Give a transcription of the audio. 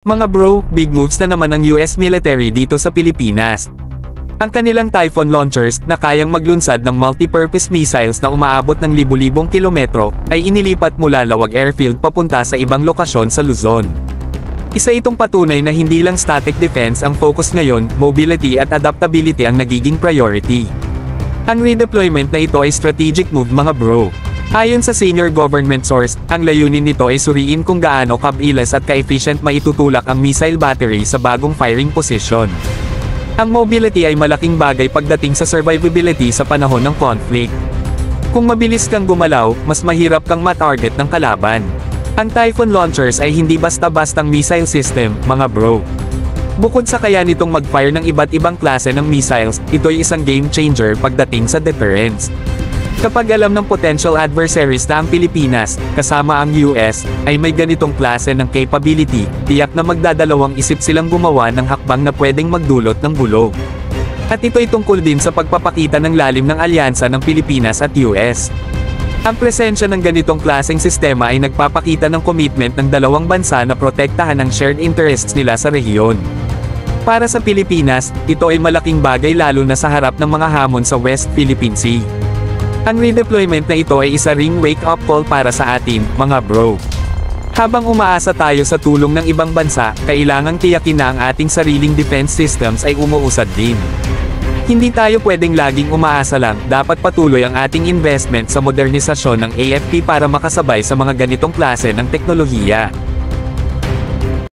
Mga bro, big moves na naman ng US military dito sa Pilipinas. Ang kanilang Typhoon launchers na kayang maglunsad ng multi-purpose missiles na umaabot ng libu-libong kilometro ay inilipat mula Lawag Airfield papunta sa ibang lokasyon sa Luzon. Isa itong patunay na hindi lang static defense ang focus ngayon, mobility at adaptability ang nagiging priority. Ang redeployment na ito ay strategic move mga bro. Ayon sa senior government source, ang layunin nito ay suriin kung gaano kabilis at ka-efficient maitutulak ang missile battery sa bagong firing position. Ang mobility ay malaking bagay pagdating sa survivability sa panahon ng conflict. Kung mabilis kang gumalaw, mas mahirap kang matarget ng kalaban. Ang Typhoon launchers ay hindi basta-bastang missile system, mga bro. Bukod sa kaya nitong mag-fire ng iba't ibang klase ng missiles, ito'y isang game changer pagdating sa deterrence. Kapag alam ng potential adversaries na ang Pilipinas, kasama ang US, ay may ganitong klase ng capability, tiyak na magdadalawang isip silang gumawa ng hakbang na pwedeng magdulot ng gulo. At ito'y tungkol din sa pagpapakita ng lalim ng alyansa ng Pilipinas at US. Ang presensya ng ganitong klaseng sistema ay nagpapakita ng commitment ng dalawang bansa na protektahan ang shared interests nila sa rehiyon. Para sa Pilipinas, ito ay malaking bagay lalo na sa harap ng mga hamon sa West Philippine Sea. Ang redeployment na ito ay isa ring wake-up call para sa atin, mga bro. Habang umaasa tayo sa tulong ng ibang bansa, kailangang tiyakin na ang ating sariling defense systems ay umuusad din. Hindi tayo pwedeng laging umaasa lang, dapat patuloy ang ating investment sa modernisasyon ng AFP para makasabay sa mga ganitong klase ng teknolohiya.